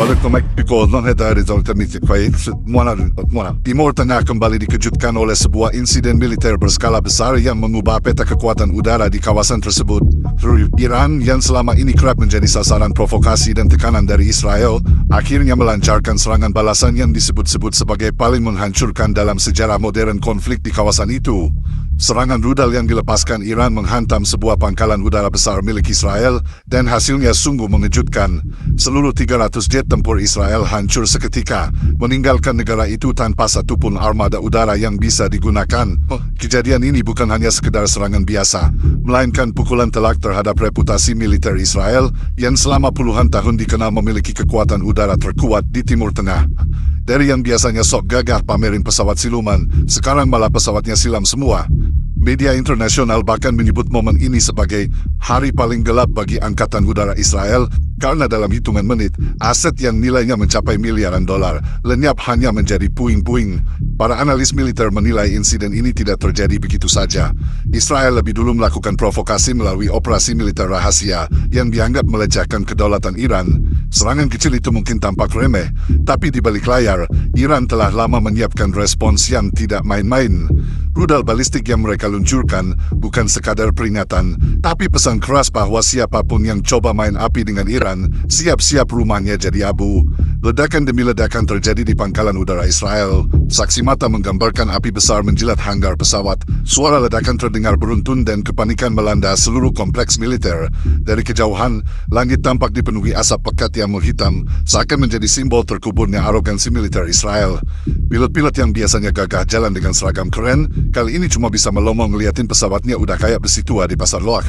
Balik ke Mexico, non heta resulta Timur Tengah kembali dikejutkan oleh sebuah insiden militer berskala besar yang mengubah peta kekuatan udara di kawasan tersebut. Iran yang selama ini kerap menjadi sasaran provokasi dan tekanan dari Israel, akhirnya melancarkan serangan balasan yang disebut-sebut sebagai paling menghancurkan dalam sejarah modern konflik di kawasan itu. Serangan rudal yang dilepaskan Iran menghantam sebuah pangkalan udara besar milik Israel dan hasilnya sungguh mengejutkan. Seluruh 300 jet tempur Israel hancur seketika, meninggalkan negara itu tanpa satupun armada udara yang bisa digunakan. Kejadian ini bukan hanya sekedar serangan biasa, melainkan pukulan telak terhadap reputasi militer Israel yang selama puluhan tahun dikenal memiliki kekuatan udara terkuat di Timur Tengah. Dari yang biasanya sok gagah pamerin pesawat siluman, sekarang malah pesawatnya silam semua. Media internasional bahkan menyebut momen ini sebagai hari paling gelap bagi Angkatan Udara Israel karena dalam hitungan menit, aset yang nilainya mencapai miliaran dolar lenyap hanya menjadi puing-puing. Para analis militer menilai insiden ini tidak terjadi begitu saja. Israel lebih dulu melakukan provokasi melalui operasi militer rahasia yang dianggap melecehkan kedaulatan Iran. Serangan kecil itu mungkin tampak remeh, tapi di balik layar, Iran telah lama menyiapkan respons yang tidak main-main. Rudal balistik yang mereka luncurkan bukan sekadar peringatan, tapi pesan keras bahwa siapapun yang coba main api dengan Iran, siap-siap rumahnya jadi abu. Ledakan demi ledakan terjadi di pangkalan udara Israel. Saksi mata menggambarkan api besar menjilat hanggar pesawat. Suara ledakan terdengar beruntun dan kepanikan melanda seluruh kompleks militer. Dari kejauhan, langit tampak dipenuhi asap pekat yang menghitam, seakan menjadi simbol terkuburnya arogansi militer Israel. Pilot-pilot yang biasanya gagah jalan dengan seragam keren, kali ini cuma bisa melomong ngeliatin pesawatnya udah kayak besi tua di pasar loak.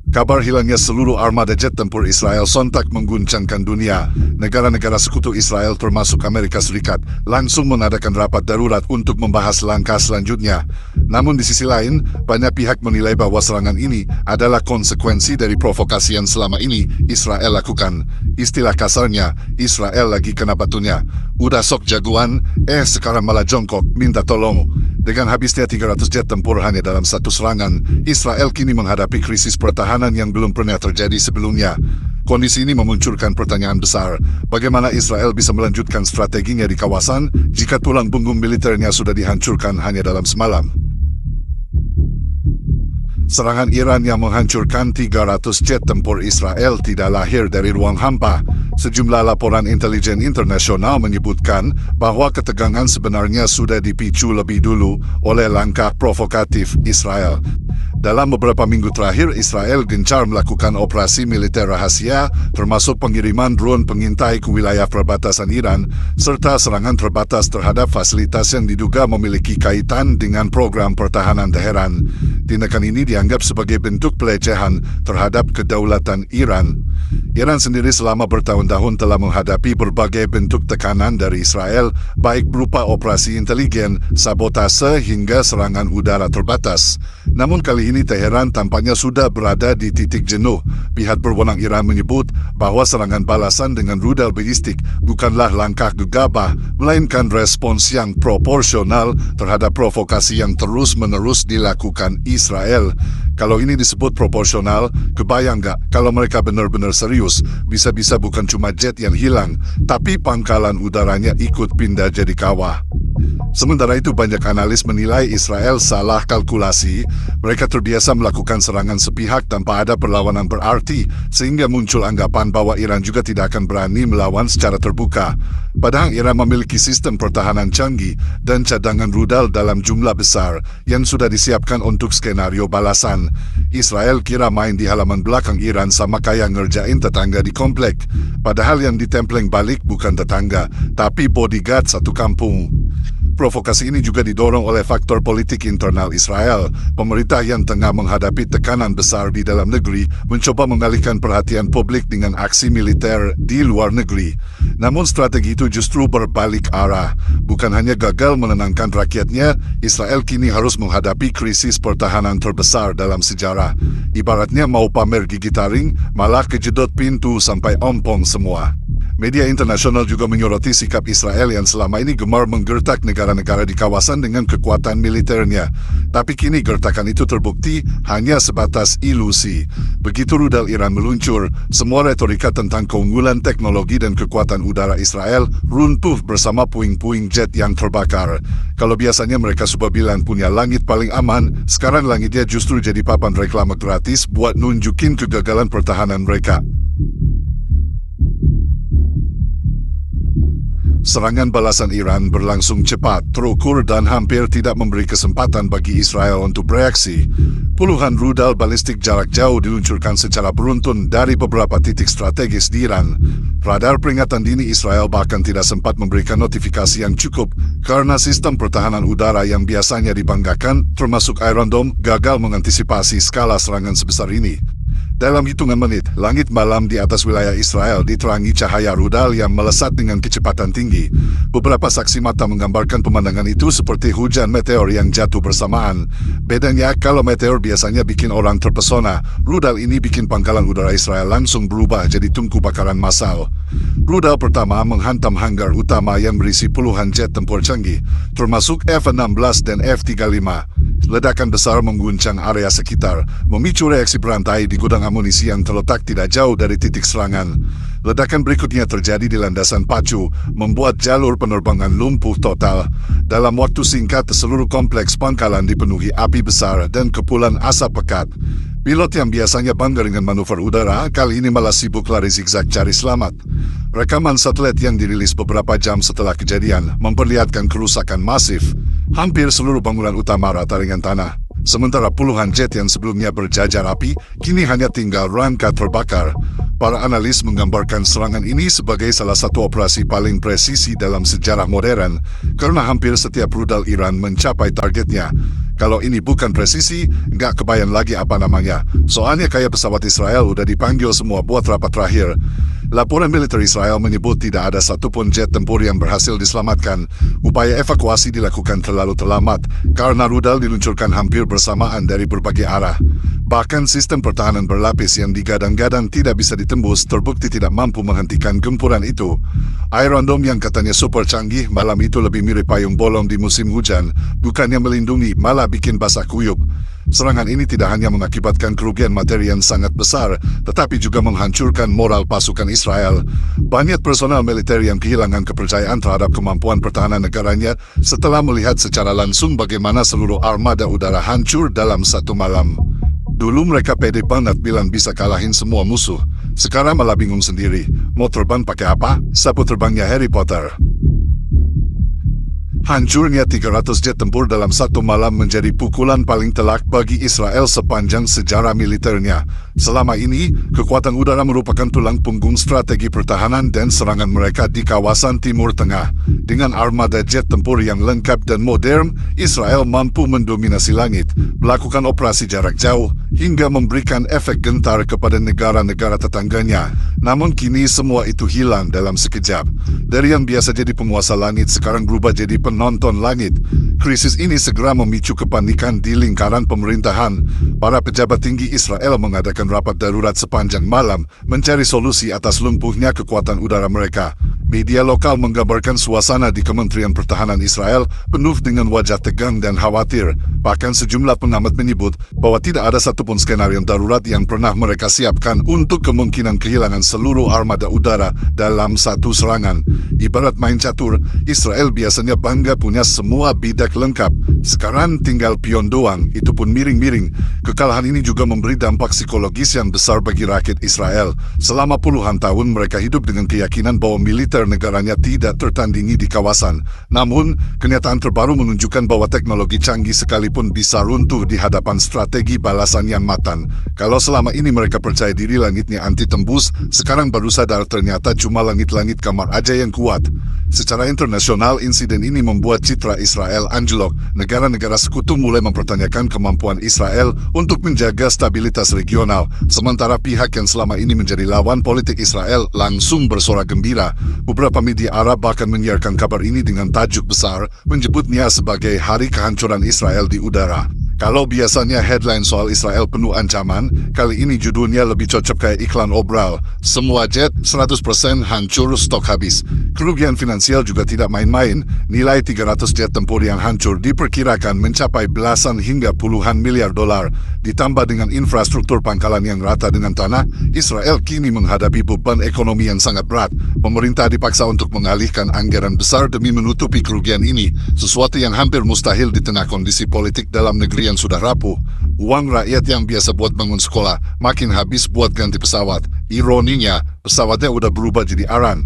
Kabar hilangnya seluruh armada jet tempur Israel sontak mengguncangkan dunia. Negara-negara sekutu Israel termasuk Amerika Serikat langsung mengadakan rapat darurat untuk membahas langkah selanjutnya. Namun di sisi lain, banyak pihak menilai bahwa serangan ini adalah konsekuensi dari provokasi yang selama ini Israel lakukan. Istilah kasarnya, Israel lagi kena batunya. Udah sok jagoan, sekarang malah jongkok minta tolong. Dengan habisnya 300 jet tempur hanya dalam satu serangan, Israel kini menghadapi krisis pertahanan yang belum pernah terjadi sebelumnya. Kondisi ini memunculkan pertanyaan besar, bagaimana Israel bisa melanjutkan strateginya di kawasan jika tulang punggung militernya sudah dihancurkan hanya dalam semalam. Serangan Iran yang menghancurkan 300 jet tempur Israel tidak lahir dari ruang hampa. Sejumlah laporan intelijen internasional menyebutkan bahwa ketegangan sebenarnya sudah dipicu lebih dulu oleh langkah provokatif Israel. Dalam beberapa minggu terakhir, Israel gencar melakukan operasi militer rahasia, termasuk pengiriman drone pengintai ke wilayah perbatasan Iran, serta serangan terbatas terhadap fasilitas yang diduga memiliki kaitan dengan program pertahanan Teheran. Tindakan ini dianggap sebagai bentuk pelecehan terhadap kedaulatan Iran. Iran sendiri selama bertahun-tahun telah menghadapi berbagai bentuk tekanan dari Israel, baik berupa operasi intelijen, sabotase hingga serangan udara terbatas. Namun kali ini Teheran tampaknya sudah berada di titik jenuh. Pihak berwenang Iran menyebut bahwa serangan balasan dengan rudal balistik bukanlah langkah gegabah, melainkan respons yang proporsional terhadap provokasi yang terus-menerus dilakukan Israel. Kalau ini disebut proporsional, kebayang nggak kalau mereka benar-benar serius, bisa-bisa bukan cuma jet yang hilang, tapi pangkalan udaranya ikut pindah jadi kawah. Sementara itu banyak analis menilai Israel salah kalkulasi. Mereka terbiasa melakukan serangan sepihak tanpa ada perlawanan berarti, sehingga muncul anggapan bahwa Iran juga tidak akan berani melawan secara terbuka. Padahal Iran memiliki sistem pertahanan canggih dan cadangan rudal dalam jumlah besar yang sudah disiapkan untuk skenario balasan. Israel kira main di halaman belakang Iran sama kayak ngerjain tetangga di komplek. Padahal yang ditempleng balik bukan tetangga, tapi bodyguard satu kampung. Provokasi ini juga didorong oleh faktor politik internal Israel. Pemerintah yang tengah menghadapi tekanan besar di dalam negeri mencoba mengalihkan perhatian publik dengan aksi militer di luar negeri. Namun strategi itu justru berbalik arah. Bukan hanya gagal menenangkan rakyatnya, Israel kini harus menghadapi krisis pertahanan terbesar dalam sejarah. Ibaratnya mau pamer gigi taring, malah kejedot pintu sampai ompong semua. Media internasional juga menyoroti sikap Israel yang selama ini gemar menggertak negara-negara di kawasan dengan kekuatan militernya. Tapi kini gertakan itu terbukti hanya sebatas ilusi. Begitu rudal Iran meluncur, semua retorika tentang keunggulan teknologi dan kekuatan udara Israel runtuh bersama puing-puing jet yang terbakar. Kalau biasanya mereka suka bilang punya langit paling aman, sekarang langitnya justru jadi papan reklame gratis buat nunjukin kegagalan pertahanan mereka. Serangan balasan Iran berlangsung cepat, terukur dan hampir tidak memberi kesempatan bagi Israel untuk bereaksi. Puluhan rudal balistik jarak jauh diluncurkan secara beruntun dari beberapa titik strategis di Iran. Radar peringatan dini Israel bahkan tidak sempat memberikan notifikasi yang cukup karena sistem pertahanan udara yang biasanya dibanggakan, termasuk Iron Dome, gagal mengantisipasi skala serangan sebesar ini. Dalam hitungan menit, langit malam di atas wilayah Israel diterangi cahaya rudal yang melesat dengan kecepatan tinggi. Beberapa saksi mata menggambarkan pemandangan itu seperti hujan meteor yang jatuh bersamaan. Bedanya, kalau meteor biasanya bikin orang terpesona, rudal ini bikin pangkalan udara Israel langsung berubah jadi tungku bakaran massal. Rudal pertama menghantam hanggar utama yang berisi puluhan jet tempur canggih, termasuk F-16 dan F-35. Ledakan besar mengguncang area sekitar, memicu reaksi berantai di gudang amunisi yang terletak tidak jauh dari titik serangan. Ledakan berikutnya terjadi di landasan pacu, membuat jalur penerbangan lumpuh total. Dalam waktu singkat, seluruh kompleks pangkalan dipenuhi api besar dan kepulan asap pekat. Pilot yang biasanya bangga dengan manuver udara, kali ini malah sibuk lari zigzag cari selamat. Rekaman satelit yang dirilis beberapa jam setelah kejadian memperlihatkan kerusakan masif. Hampir seluruh bangunan utama rata dengan tanah. Sementara puluhan jet yang sebelumnya berjajar api, kini hanya tinggal rangka terbakar. Para analis menggambarkan serangan ini sebagai salah satu operasi paling presisi dalam sejarah modern, karena hampir setiap rudal Iran mencapai targetnya. Kalau ini bukan presisi, nggak kebayang lagi apa namanya. Soalnya kayak pesawat Israel udah dipanggil semua buat rapat terakhir. Laporan militer Israel menyebut tidak ada satupun jet tempur yang berhasil diselamatkan. Upaya evakuasi dilakukan terlalu terlambat karena rudal diluncurkan hampir bersamaan dari berbagai arah. Bahkan sistem pertahanan berlapis yang digadang-gadang tidak bisa ditembus terbukti tidak mampu menghentikan gempuran itu. Iron Dome yang katanya super canggih malam itu lebih mirip payung bolong di musim hujan, bukannya melindungi malah bikin basah kuyup. Serangan ini tidak hanya mengakibatkan kerugian materi yang sangat besar, tetapi juga menghancurkan moral pasukan Israel. Banyak personel militer yang kehilangan kepercayaan terhadap kemampuan pertahanan negaranya setelah melihat secara langsung bagaimana seluruh armada udara hancur dalam satu malam. Dulu mereka pede banget bilang bisa kalahin semua musuh. Sekarang malah bingung sendiri. Mau terbang pakai apa? Sapu terbangnya Harry Potter. Hancurnya 300 jet tempur dalam satu malam menjadi pukulan paling telak bagi Israel sepanjang sejarah militernya. Selama ini, kekuatan udara merupakan tulang punggung strategi pertahanan dan serangan mereka di kawasan Timur Tengah. Dengan armada jet tempur yang lengkap dan modern, Israel mampu mendominasi langit, melakukan operasi jarak jauh, hingga memberikan efek gentar kepada negara-negara tetangganya. Namun kini semua itu hilang dalam sekejap. Dari yang biasa jadi penguasa langit sekarang berubah jadi penonton langit. Krisis ini segera memicu kepanikan di lingkaran pemerintahan. Para pejabat tinggi Israel mengadakan rapat darurat sepanjang malam mencari solusi atas lumpuhnya kekuatan udara mereka. Media lokal menggambarkan suasana di Kementerian Pertahanan Israel penuh dengan wajah tegang dan khawatir. Bahkan sejumlah pengamat menyebut bahwa tidak ada satupun skenario darurat yang pernah mereka siapkan untuk kemungkinan kehilangan seluruh armada udara dalam satu serangan. Ibarat main catur, Israel biasanya bangga punya semua bidak lengkap. Sekarang tinggal pion doang, itu pun miring-miring. Kekalahan ini juga memberi dampak psikologis yang besar bagi rakyat Israel. Selama puluhan tahun mereka hidup dengan keyakinan bahwa militer negaranya tidak tertandingi di kawasan. Namun, kenyataan terbaru menunjukkan bahwa teknologi canggih sekalipun bisa runtuh di hadapan strategi balasan yang matang. Kalau selama ini mereka percaya diri langitnya anti tembus, sekarang baru sadar ternyata cuma langit-langit kamar aja yang kuat. Secara internasional, insiden ini membuat citra Israel anjlok. Negara-negara sekutu mulai mempertanyakan kemampuan Israel untuk menjaga stabilitas regional, sementara pihak yang selama ini menjadi lawan politik Israel langsung bersorak gembira. Beberapa media Arab bahkan menyiarkan kabar ini dengan tajuk besar, menyebutnya sebagai Hari Kehancuran Israel di Udara. Kalau biasanya headline soal Israel penuh ancaman, kali ini judulnya lebih cocok kayak iklan obral. Semua jet 100% hancur, stok habis. Kerugian finansial juga tidak main-main. Nilai 300 jet tempur yang hancur diperkirakan mencapai belasan hingga puluhan miliar dolar. Ditambah dengan infrastruktur pangkalan yang rata dengan tanah, Israel kini menghadapi beban ekonomi yang sangat berat. Pemerintah dipaksa untuk mengalihkan anggaran besar demi menutupi kerugian ini, sesuatu yang hampir mustahil di tengah kondisi politik dalam negeri yang sudah rapuh. Uang rakyat yang biasa buat bangun sekolah makin habis buat ganti pesawat. Ironinya, pesawatnya udah berubah jadi aran.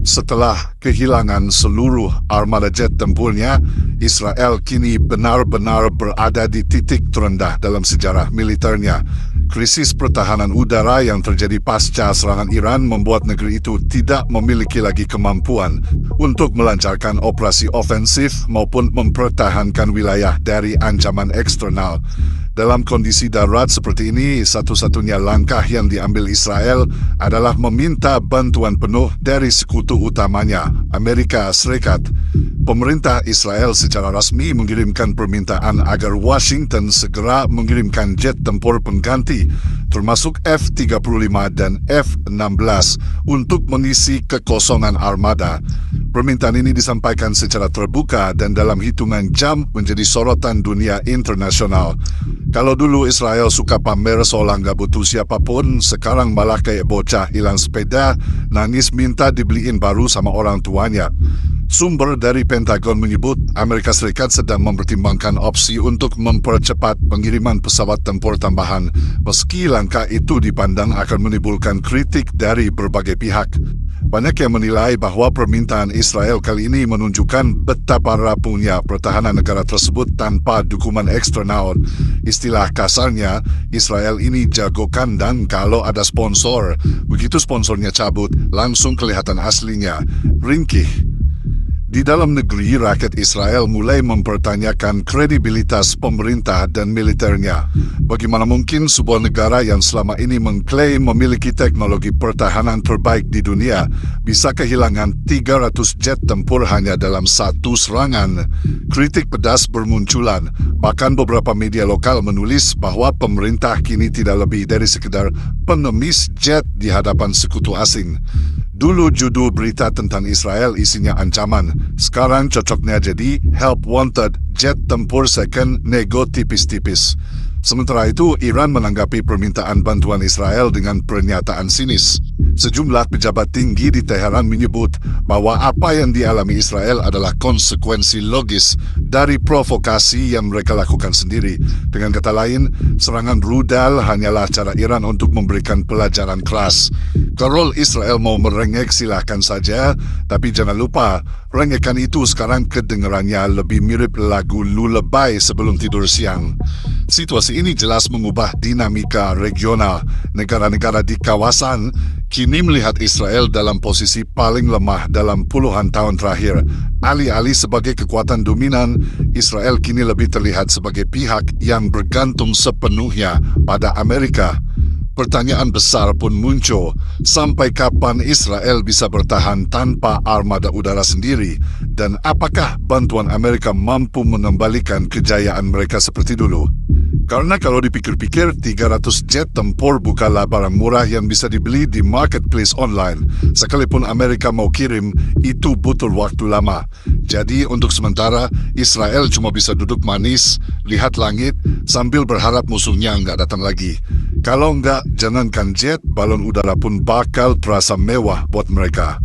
Setelah kehilangan seluruh armada jet tempurnya, Israel kini benar-benar berada di titik terendah dalam sejarah militernya. Krisis pertahanan udara yang terjadi pasca serangan Iran membuat negeri itu tidak memiliki lagi kemampuan untuk melancarkan operasi ofensif maupun mempertahankan wilayah dari ancaman eksternal. Dalam kondisi darurat seperti ini, satu-satunya langkah yang diambil Israel adalah meminta bantuan penuh dari sekutu utamanya, Amerika Serikat. Pemerintah Israel secara rasmi mengirimkan permintaan agar Washington segera mengirimkan jet tempur pengganti, termasuk F-35 dan F-16, untuk mengisi kekosongan armada. Permintaan ini disampaikan secara terbuka dan dalam hitungan jam menjadi sorotan dunia internasional. Kalau dulu Israel suka pamer seolah nggak butuh siapapun, sekarang malah kayak bocah hilang sepeda, nangis minta dibeliin baru sama orang tuanya. Sumber dari Pentagon menyebut Amerika Serikat sedang mempertimbangkan opsi untuk mempercepat pengiriman pesawat tempur tambahan, meski langkah itu dipandang akan menimbulkan kritik dari berbagai pihak. Banyak yang menilai bahwa permintaan Israel kali ini menunjukkan betapa rapuhnya pertahanan negara tersebut tanpa dukungan eksternal. Istilah kasarnya, Israel ini jago kandang kalau ada sponsor. Begitu sponsornya cabut, langsung kelihatan aslinya. Ringkih. Di dalam negeri, rakyat Israel mulai mempertanyakan kredibilitas pemerintah dan militernya. Bagaimana mungkin sebuah negara yang selama ini mengklaim memiliki teknologi pertahanan terbaik di dunia bisa kehilangan 300 jet tempur hanya dalam satu serangan? Kritik pedas bermunculan. Bahkan beberapa media lokal menulis bahwa pemerintah kini tidak lebih dari sekedar pengemis jet di hadapan sekutu asing. Dulu judul berita tentang Israel isinya ancaman. Sekarang cocoknya jadi help wanted, jet tempur second, nego tipis-tipis. Sementara itu, Iran menanggapi permintaan bantuan Israel dengan pernyataan sinis. Sejumlah pejabat tinggi di Teheran menyebut bahwa apa yang dialami Israel adalah konsekuensi logis dari provokasi yang mereka lakukan sendiri. Dengan kata lain, serangan rudal hanyalah cara Iran untuk memberikan pelajaran keras. Kalau Israel mau merengek silahkan saja, tapi jangan lupa, rengekan itu sekarang kedengarannya lebih mirip lagu lullaby sebelum tidur siang. Situasi ini jelas mengubah dinamika regional. Negara-negara di kawasan kini melihat Israel dalam posisi paling lemah dalam puluhan tahun terakhir. Alih-alih sebagai kekuatan dominan, Israel kini lebih terlihat sebagai pihak yang bergantung sepenuhnya pada Amerika. Pertanyaan besar pun muncul, sampai kapan Israel bisa bertahan tanpa armada udara sendiri? Dan apakah bantuan Amerika mampu mengembalikan kejayaan mereka seperti dulu? Karena kalau dipikir-pikir, 300 jet tempur bukanlah barang murah yang bisa dibeli di marketplace online. Sekalipun Amerika mau kirim, itu butuh waktu lama. Jadi untuk sementara, Israel cuma bisa duduk manis, lihat langit, sambil berharap musuhnya nggak datang lagi. Kalau nggak, jangankan jet, balon udara pun bakal terasa mewah buat mereka.